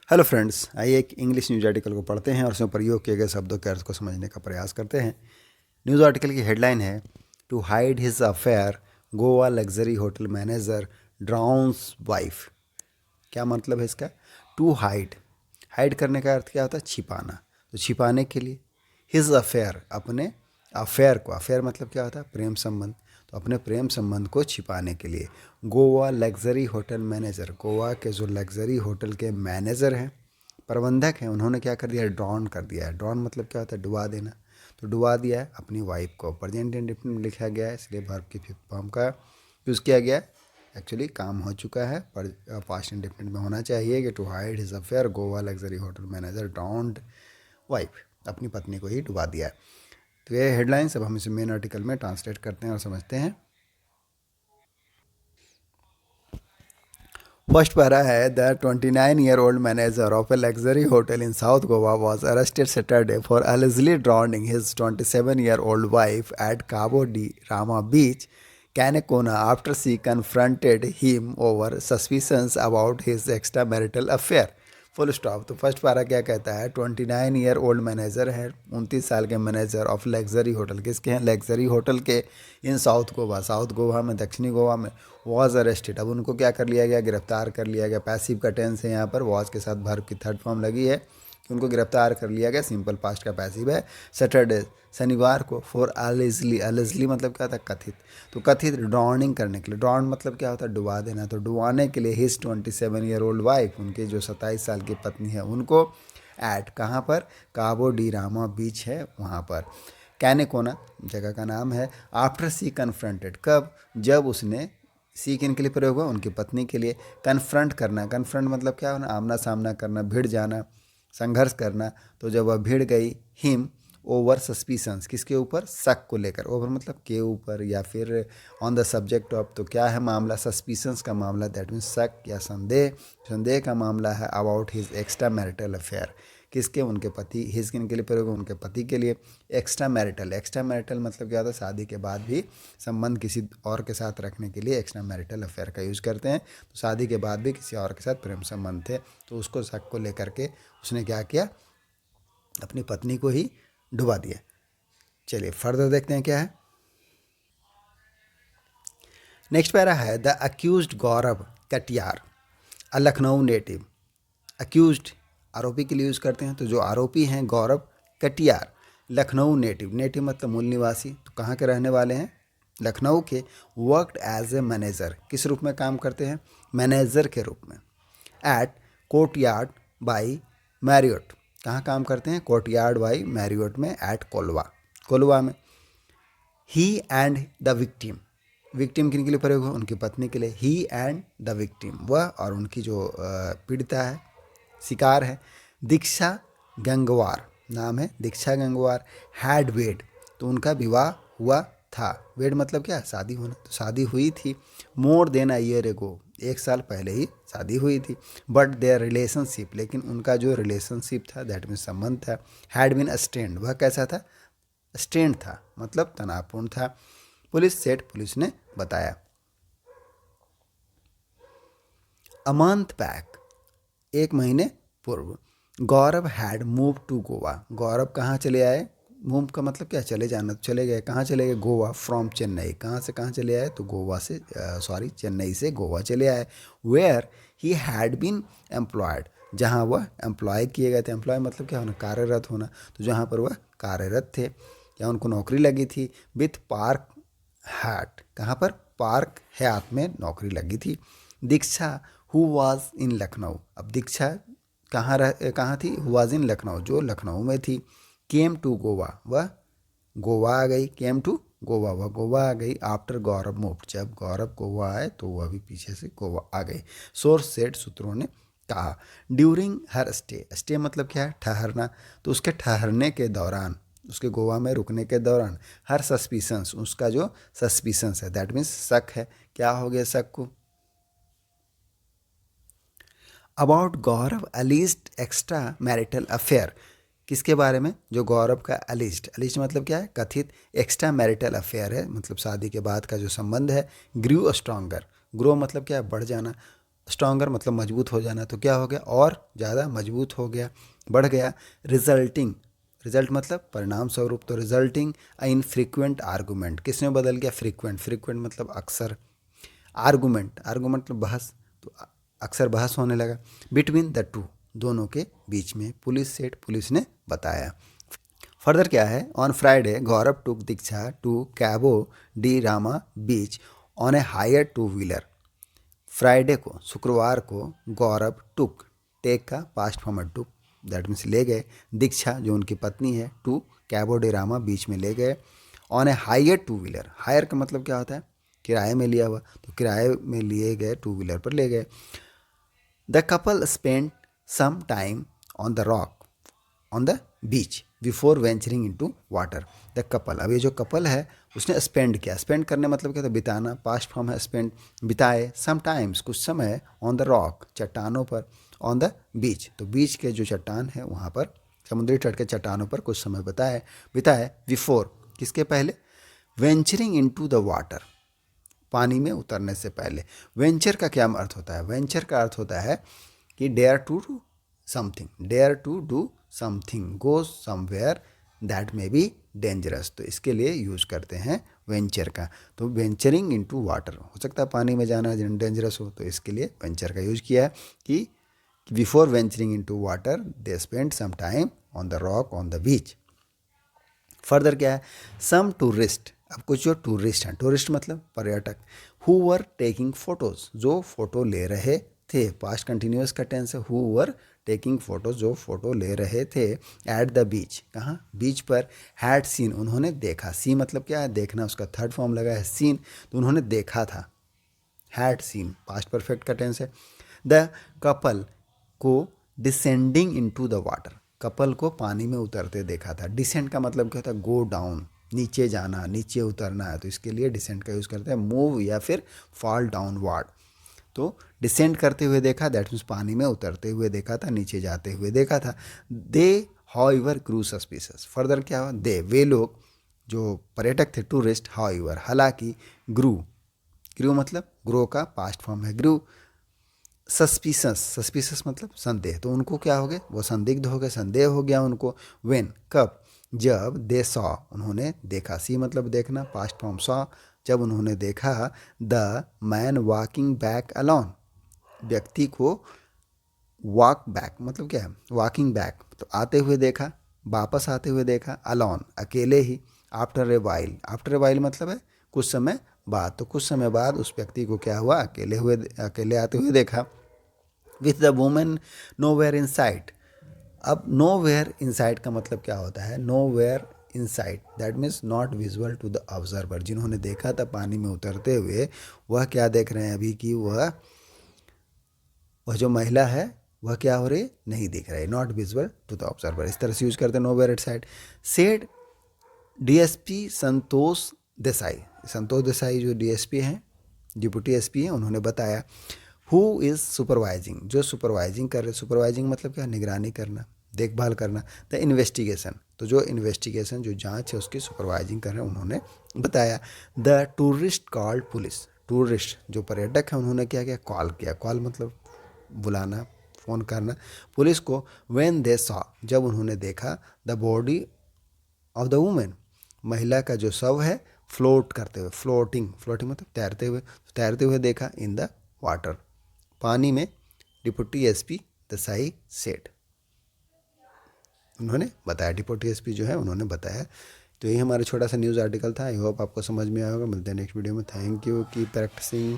Hello friends, आइए एक English news article को पढ़ते हैं और उसमें प्रयोग किए गए शब्दों के अर्थ को समझने का प्रयास करते हैं। न्यूज़ आर्टिकल की हेडलाइन है, to hide his affair Goa luxury hotel manager drowns wife. क्या मतलब है इसका? टू हाइड, हाइड करने का अर्थ क्या होता है? छिपाना। तो छिपाने के लिए हिज अफेयर, अपने अफेयर को, अफेयर मतलब क्या होता है? प्रेम संबंध। तो अपने प्रेम संबंध को छिपाने के लिए Goa luxury hotel manager, Goa के जो लग्जरी होटल के मैनेजर हैं, प्रबंधक हैं, उन्होंने क्या कर दिया है? ड्रॉन कर दिया है। ड्रॉन मतलब क्या होता है? डुबा देना। तो डुबा दिया है अपनी वाइफ को। प्रेजेंट इंडेफिनिट में लिखा गया है, इसलिए वर्ब की फिफ्थ फॉर्म का यूज़ किया गया है। एक्चुअली काम हो चुका है, पर पास्ट इंडेफिनिट में होना चाहिए कि to hide his affair Goa luxury hotel manager drowned wife, अपनी पत्नी को ही डुबा दिया है। तो ये हेडलाइंस अब हम इसे मेन आर्टिकल में ट्रांसलेट करते हैं और समझते हैं। फर्स्ट पैरा है, the 29-year-old manager of a luxury hotel in south Goa was arrested Saturday for allegedly drowning his 27-year-old wife at Cabo de Rama Beach, Canacona, after she confronted him over suspicions about his extramarital affair. Full stop. तो first पारा क्या कहता है? 29-year-old manager है, 29 साल के manager of luxury hotel, किसके हैं? लग्जरी होटल के, इन साउथ गोवा, साउथ गोवा में, दक्षिणी गोवा में, वॉज अरेस्टेड। अब उनको क्या कर लिया गया? गिरफ्तार कर लिया गया। पैसिव का टेंस है यहाँ पर, वॉज के साथ वर्ब की थर्ड फॉर्म लगी है कि उनको गिरफ्तार कर लिया गया। सिंपल पास्ट का पैसिव है। सैटरडे, शनिवार को, फॉर अलेजली, अलेजली मतलब क्या था? कथित। तो कथित ड्रॉनिंग करने के लिए, ड्रॉन मतलब क्या होता है? डुबा देना। तो डुबाने के लिए हिज 27-year-old वाइफ, उनके जो 27 साल की पत्नी है, उनको एट, कहाँ पर? काबो डी रामा बीच है वहाँ पर। कैनेकोना जगह का नाम है। आफ्टर सी कन्फ्रंटेड, कब? जब उसने, सी किन के लिए प्रयोग हुआ? उनकी पत्नी के लिए। कन्फ्रंट करना, कन्फ्रंट मतलब क्या होना? आमना सामना करना, भिड़ जाना, संघर्ष करना। तो जब वह भिड़ गई हिम ओवर सस्पिशंस, किसके ऊपर? शक को लेकर। ओवर मतलब के ऊपर, या फिर ऑन द सब्जेक्ट ऑफ। तो क्या है मामला? सस्पिशंस का मामला, दैट मीन्स शक या संदेह, संदेह का मामला है। About his extra marital affair, किसके? उनके पति। हिज किन के लिए प्रयोग? उनके पति के लिए। एक्स्ट्रा मैरिटल, एक्स्ट्रा मैरिटल मतलब क्या होता है? शादी के बाद भी संबंध किसी और के साथ रखने के लिए एक्स्ट्रा मैरिटल अफेयर का यूज़ करते हैं। तो शादी के बाद भी किसी और के साथ प्रेम संबंध थे, तो उसको शक को लेकर के उसने क्या किया? अपनी पत्नी को ही डुबा दिया। चलिए फर्दर देखते हैं क्या है। नेक्स्ट पैरा है, the accused Gaurav Katiyar, a Lucknow native. Accused आरोपी के लिए यूज़ करते हैं। तो जो आरोपी हैं गौरव कटियार, लखनऊ नेटिव, नेटिव मतलब मूल निवासी, तो कहाँ के रहने वाले हैं? लखनऊ के। वर्कड एज ए मैनेजर, किस रूप में काम करते हैं? मैनेजर के रूप में। एट कोर्टयार्ड बाई मैरियट, कहाँ काम करते हैं? कोर्टयार्ड बाई मैरियट में, एट कोलवा, कोलवा में। ही एंड द विक्टिम, विक्टिम किन के लिए प्रयोग हो? उनकी पत्नी के लिए। ही एंड द विक्टिम, वह और उनकी जो पीड़िता है, शिकार है, दीक्षा गंगवार, नाम है दीक्षा गंगवार। हैड वेड, तो उनका विवाह हुआ था। वेड मतलब क्या? शादी होना। तो शादी हुई थी। More than a year ago, 1 साल पहले ही शादी हुई थी। बट देयर रिलेशनशिप, लेकिन उनका जो रिलेशनशिप था, दैट मीन्स संबंध था, हैड बीन स्टेंड, वह कैसा था? स्टेंड था, मतलब तनावपूर्ण था। पुलिस सेट, पुलिस ने बताया। अ मंथ बैक, 1 महीने पूर्व, गौरव हैड मूव टू गोवा, गौरव कहाँ चले आए? मूव का मतलब क्या? चले जाना। तो चले गए, कहाँ चले गए? गोवा फ्रॉम चेन्नई, कहाँ से कहाँ चले आए? तो गोवा से, सॉरी चेन्नई से गोवा चले आए। Where he had been employed, जहाँ वह एम्प्लॉय किए गए थे। एम्प्लॉय मतलब क्या होना? कार्यरत होना। तो जहाँ पर वह कार्यरत थे या उनको नौकरी लगी थी। विथ पार्क हैट, कहाँ पर? पार्क हयात में नौकरी लगी थी। दीक्षा हु वाज इन लखनऊ, अब दीक्षा कहाँ थी? हु वाज इन लखनऊ, जो लखनऊ में थी। केम टू गोवा, वह गोवा आ गई। केम टू गोवा, वह गोवा आ गई। आफ्टर गौरव मूव्ड, जब गौरव गोवा आए तो वह भी पीछे से गोवा आ गई। सोर्स सेड, सूत्रों ने कहा। ड्यूरिंग हर स्टे, स्टे मतलब क्या है? ठहरना। तो उसके ठहरने के दौरान, उसके गोवा में रुकने के दौरान, हर सस्पिशंस, उसका जो सस्पिशंस है, दैट मीन्स शक है। क्या हो गया शक को? About Gaurav alleged extra marital affair, किसके बारे में? जो गौरव का अलीज्ड, अलीज्ड मतलब क्या है? कथित। एक्स्ट्रा मैरिटल अफेयर है, मतलब शादी के बाद का जो संबंध है। ग्रू स्ट्रॉन्गर, ग्रो मतलब क्या है? बढ़ जाना, स्ट्रॉन्गर मतलब मजबूत हो जाना, तो क्या हो गया, और ज़्यादा मजबूत हो गया, बढ़ गया। रिजल्टिंग, रिजल्ट मतलब परिणाम स्वरूप, तो रिजल्टिंग इन फ्रीक्वेंट आर्गूमेंट, किस में बदल गया, फ्रीक्वेंट, फ्रीक्वेंट मतलब अक्सर, आर्गूमेंट, आर्गूमेंट मतलब बहस, तो अक्सर बहस होने लगा। बिटवीन द टू, दोनों के बीच में, पुलिस सेट, पुलिस ने बताया। फर्दर क्या है, on Friday Gaurav took Diksha to Cabo de Rama beach on a hire two wheeler. Friday को, शुक्रवार को, गौरव टुक, टेक का पास्ट फॉर्म है टुक, दैट मीन्स ले गए, दीक्षा जो उनकी पत्नी है, टू कैबो डे रामा बीच में ले गए, on a hire two wheeler, hire का मतलब क्या होता है, किराए में लिया हुआ, तो किराए में लिए गए टू व्हीलर पर ले गए। The couple spend some time on the rock on the beach before venturing into water. The couple, अब ये जो कपल है उसने स्पेंड किया, स्पेंड करने मतलब क्या था, बिताना, पास्ट फॉर्म है स्पेंड, बिताए, सम टाइम्स कुछ समय, ऑन द रॉक चट्टानों पर, ऑन द बीच तो बीच के जो चट्टान है वहाँ पर, समुद्री तट के चट्टानों पर कुछ समय बिताए, बिताए, बिफोर किसके पहले, वेंचरिंग इनटू द वाटर, पानी में उतरने से पहले। वेंचर का क्या अर्थ होता है, वेंचर का अर्थ होता है कि dare to do something, dare to do something, go somewhere that may be dangerous, तो इसके लिए यूज़ करते हैं वेंचर का। तो वेंचरिंग इनटू वाटर, हो सकता है पानी में जाना डेंजरस हो, तो इसके लिए वेंचर का यूज़ किया है कि before venturing into water they spend some time on the rock on the beach. Further क्या है, सम टूरिस्ट, अब कुछ जो टूरिस्ट हैं, टूरिस्ट मतलब पर्यटक, हु वर टेकिंग फोटोज, जो फोटो ले रहे थे, पास्ट कंटिन्यूअस का टेंस है, हु वर टेकिंग फोटोज, जो फोटो ले रहे थे, एट द बीच, कहाँ, बीच पर, हैड सीन, उन्होंने देखा, सी मतलब क्या है, देखना, उसका थर्ड फॉर्म लगा है सीन, तो उन्होंने देखा था, हैड सीन, पास्ट परफेक्ट का टेंस है। द कपल को descending into the water, couple को पानी में उतरते देखा था। डिसेंड का मतलब क्या होता है, गो डाउन, नीचे जाना, नीचे उतरना है, तो इसके लिए डिसेंड का यूज़ करते हैं, मूव या फिर फॉल डाउन वार्ड। तो डिसेंड करते हुए देखा, दैट मीन्स पानी में उतरते हुए देखा था, नीचे जाते हुए देखा था। दे हाउएवर ग्रू सस्पिशियस, फर्दर क्या हुआ, दे वे लोग, जो पर्यटक थे, टूरिस्ट, हाउएवर हालांकि, ग्रू, ग्रू मतलब ग्रो का पास्ट फॉर्म है ग्रू, सस्पिशस, सस्पिशस मतलब संदेह, तो उनको क्या हो गए, वो संदिग्ध हो गए, संदेह हो गया उनको। व्हेन कब, जब, दे सॉ उन्होंने देखा, सी मतलब देखना, पास्ट फॉर्म सॉ, जब उन्होंने देखा, the man walking back alone, व्यक्ति को वॉक बैक मतलब क्या है, वॉकिंग बैक तो आते हुए देखा, वापस आते हुए देखा, अलॉन अकेले ही, after a while, after a while मतलब है कुछ समय बाद, तो कुछ समय बाद उस व्यक्ति को क्या हुआ, अकेले आते हुए देखा। With the women nowhere in sight, अब नो वेयर इन साइट का मतलब क्या होता है, nowhere in sight that means not visual to the observer, जिन्होंने देखा था पानी में उतरते हुए, वह क्या देख रहे हैं अभी कि वह जो महिला है वह क्या हो रही है, नहीं दिख रही, not visual to the observer, इस तरह से यूज करते हैं nowhere at side. Said DSP Santosh Desai, Santosh Desai जो डीएसपी हैं, डिप्टी एसपी हैं, उन्होंने बताया, हु इज़ सुपरवाइजिंग, जो सुपरवाइजिंग कर रहे, सुपरवाइजिंग मतलब क्या, निगरानी करना, देखभाल करना, द इन्वेस्टिगेशन, तो जो इन्वेस्टिगेशन जो जांच है उसकी सुपरवाइजिंग कर रहे हैं, उन्होंने बताया। The tourist called police, tourist जो पर्यटक हैं उन्होंने क्या किया, कॉल किया, कॉल मतलब बुलाना, फ़ोन करना पुलिस को। व्हेन दे सॉ, जब उन्होंने देखा, the body of the women, महिला का जो शव है, फ्लोट करते हुए, फ्लोटिंग, फ्लोटिंग मतलब तैरते हुए देखा, इन द वाटर, पानी में। डिप्टी एसपी देसाई सेठ, उन्होंने बताया, डिप्टी एसपी जो है उन्होंने बताया। तो यही हमारा छोटा सा न्यूज़ आर्टिकल था, आई होप आपको समझ में आया होगा। मिलते हैं नेक्स्ट वीडियो में, थैंक यू, कीप प्रैक्टिसिंग।